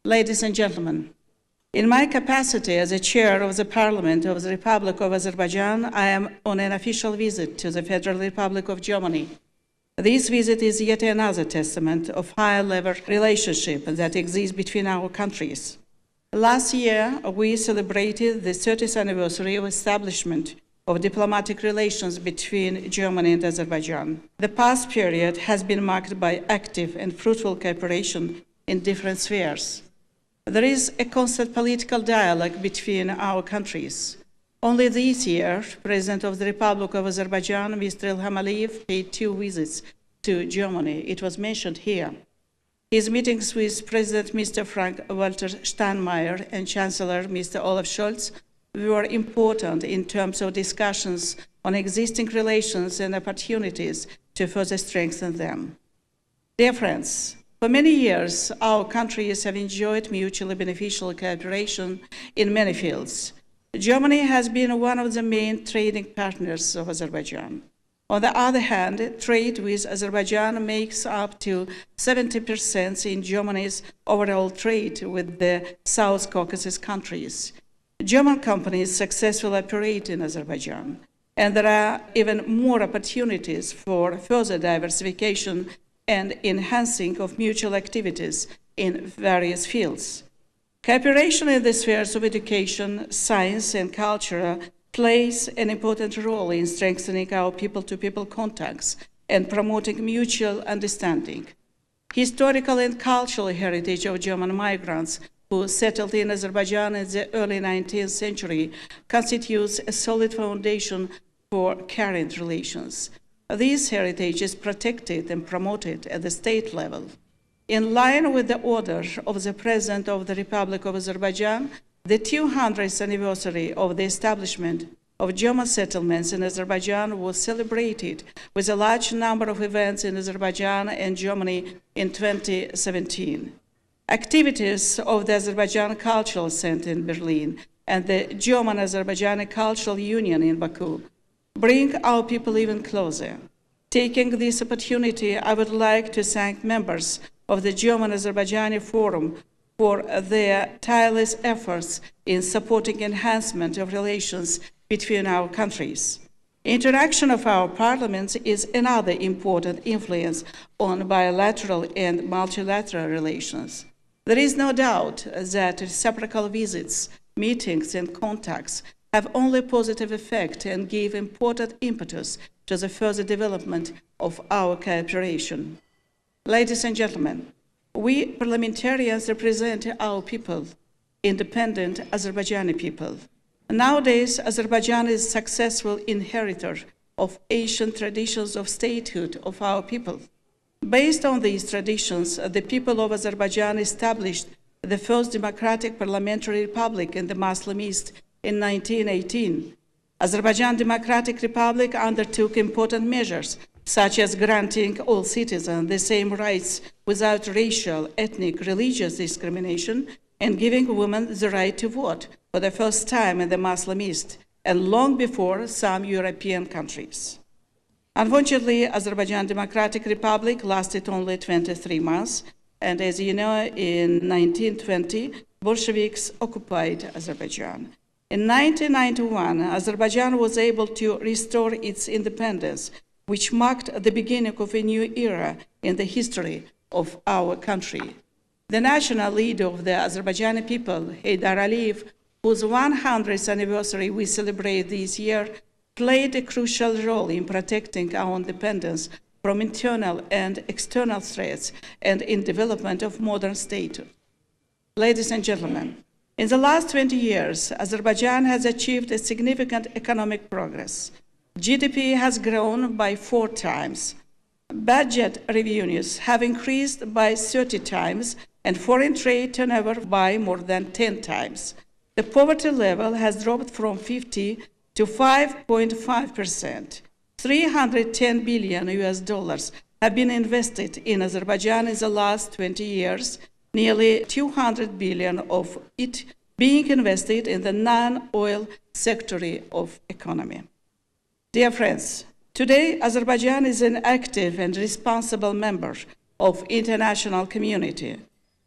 Ladies and gentlemen, in my capacity as a chair of the Parliament of the Republic of Azerbaijan, I am on an official visit to the Federal Republic of Germany. This visit is yet another testament of high-level relationship that exists between our countries. Last year, we celebrated the 30th anniversary of establishment of diplomatic relations between Germany and Azerbaijan. The past period has been marked by active and fruitful cooperation in different spheres. There is a constant political dialogue between our countries. Only this year, President of the Republic of Azerbaijan, Mr. Ilham Aliyev, paid 2 visits to Germany. It was mentioned here. His meetings with President Mr. Frank-Walter Steinmeier and Chancellor Mr. Olaf Scholz were important in terms of discussions on existing relations and opportunities to further strengthen them. Dear friends, for many years, our countries have enjoyed mutually beneficial cooperation in many fields. Germany has been one of the main trading partners of Azerbaijan. On the other hand, trade with Azerbaijan makes up to 70% in Germany's overall trade with the South Caucasus countries. German companies successfully operate in Azerbaijan, and there are even more opportunities for further diversification and enhancing of mutual activities in various fields. Cooperation in the spheres of education, science, and culture plays an important role in strengthening our people-to-people contacts and promoting mutual understanding. Historical and cultural heritage of German migrants who settled in Azerbaijan in the early 19th century constitutes a solid foundation for current relations. This heritage is protected and promoted at the state level. In line with the order of the President of the Republic of Azerbaijan, the 200th anniversary of the establishment of German settlements in Azerbaijan was celebrated with a large number of events in Azerbaijan and Germany in 2017. Activities of the Azerbaijan Cultural Center in Berlin and the German-Azerbaijani Cultural Union in Baku bring our people even closer. Taking this opportunity, I would like to thank members of the German-Azerbaijani Forum for their tireless efforts in supporting enhancement of relations between our countries. Interaction of our parliaments is another important influence on bilateral and multilateral relations. There is no doubt that reciprocal visits, meetings, and contacts have only positive effect and give important impetus to the further development of our cooperation. Ladies and gentlemen, we parliamentarians represent our people, independent Azerbaijani people. Nowadays, Azerbaijan is a successful inheritor of ancient traditions of statehood of our people. Based on these traditions, the people of Azerbaijan established the first democratic parliamentary republic in the Muslim East in 1918. Azerbaijan Democratic Republic undertook important measures, such as granting all citizens the same rights without racial, ethnic, religious discrimination, and giving women the right to vote for the first time in the Muslim East, and long before some European countries. Unfortunately, Azerbaijan Democratic Republic lasted only 23 months, and as you know, in 1920, Bolsheviks occupied Azerbaijan. In 1991, Azerbaijan was able to restore its independence, which marked the beginning of a new era in the history of our country. The national leader of the Azerbaijani people, Heydar Aliyev, whose 100th anniversary we celebrate this year, played a crucial role in protecting our independence from internal and external threats and in development of modern statehood. Ladies and gentlemen, in the last 20 years, Azerbaijan has achieved a significant economic progress. GDP has grown by 4 times. Budget revenues have increased by 30 times, and foreign trade turnover by more than 10 times. The poverty level has dropped from 50 to 5.5%. $310 billion have been invested in Azerbaijan in the last 20 years, nearly 200 billion of it being invested in the non-oil sector of economy. Dear friends, today Azerbaijan is an active and responsible member of international community.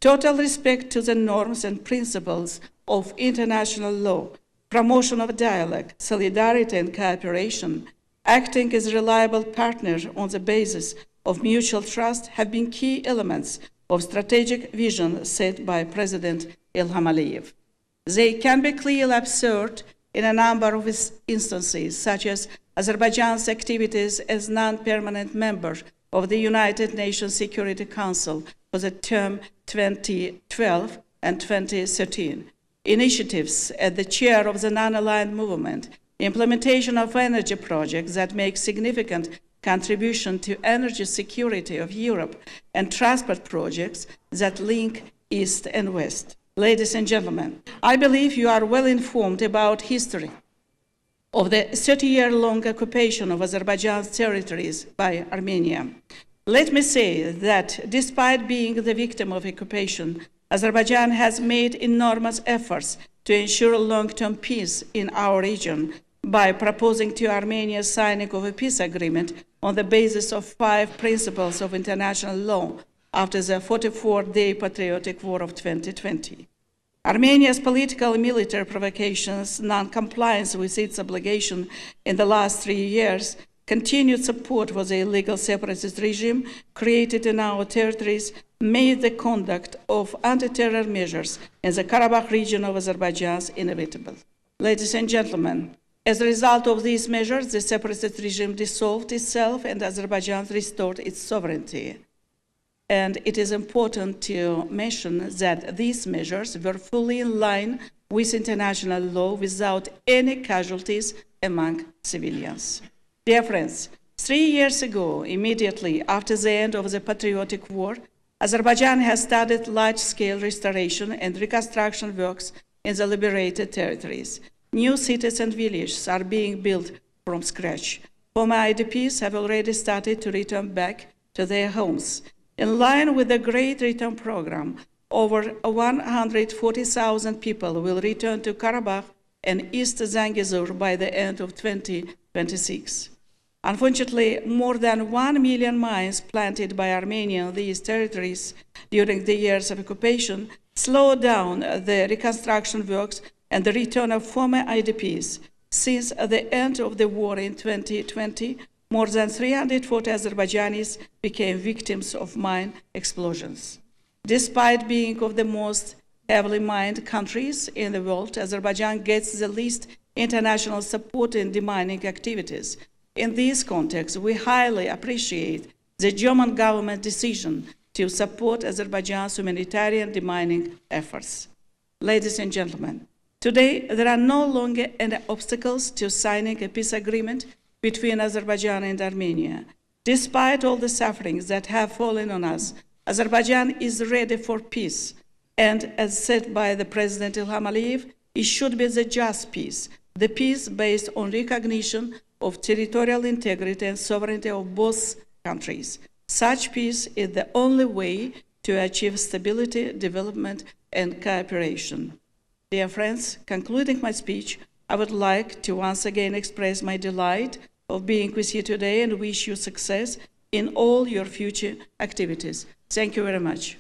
total respect to the norms and principles of international law, promotion of dialogue, solidarity and cooperation, acting as a reliable partner on the basis of mutual trust have been key elements of strategic vision set by President Ilham Aliyev. They can be clearly observed in a number of instances, such as Azerbaijan's activities as non-permanent member of the United Nations Security Council for the term 2012 and 2013, initiatives as the chair of the non-aligned movement, implementation of energy projects that make significant contribution to energy security of Europe, and transport projects that link East and West. Ladies and gentlemen, I believe you are well informed about history of the 30-year-long occupation of Azerbaijan's territories by Armenia. Let me say that despite being the victim of occupation, Azerbaijan has made enormous efforts to ensure long-term peace in our region by proposing to Armenia signing of a peace agreement on the basis of 5 principles of international law after the 44-day patriotic war of 2020. Armenia's political and military provocations, non-compliance with its obligation in the last 3 years, continued support for the illegal separatist regime created in our territories made the conduct of anti-terror measures in the Karabakh region of Azerbaijan inevitable. Ladies and gentlemen, as a result of these measures, the separatist regime dissolved itself and Azerbaijan restored its sovereignty. And it is important to mention that these measures were fully in line with international law without any casualties among civilians. Dear friends, 3 years ago, immediately after the end of the patriotic war, Azerbaijan has started large-scale restoration and reconstruction works in the liberated territories. New cities and villages are being built from scratch. Former IDPs have already started to return back to their homes. In line with the Great Return Program, over 140,000 people will return to Karabakh and East Zangezur by the end of 2026. Unfortunately, more than 1 million mines planted by Armenia in these territories during the years of occupation slowed down the reconstruction works and the return of former IDPs. Since the end of the war in 2020, more than 340 Azerbaijanis became victims of mine explosions. Despite being of the most heavily mined countries in the world, Azerbaijan gets the least international support in demining activities. In this context, we highly appreciate the German government decision to support Azerbaijan's humanitarian demining efforts. Ladies and gentlemen, today there are no longer any obstacles to signing a peace agreement between Azerbaijan and Armenia. Despite all the sufferings that have fallen on us, Azerbaijan is ready for peace. And as said by the President Ilham Aliyev, it should be the just peace, the peace based on recognition of territorial integrity and sovereignty of both countries. Such peace is the only way to achieve stability, development, and cooperation. Dear friends, concluding my speech, I would like to once again express my delight of being with you today and wish you success in all your future activities. Thank you very much.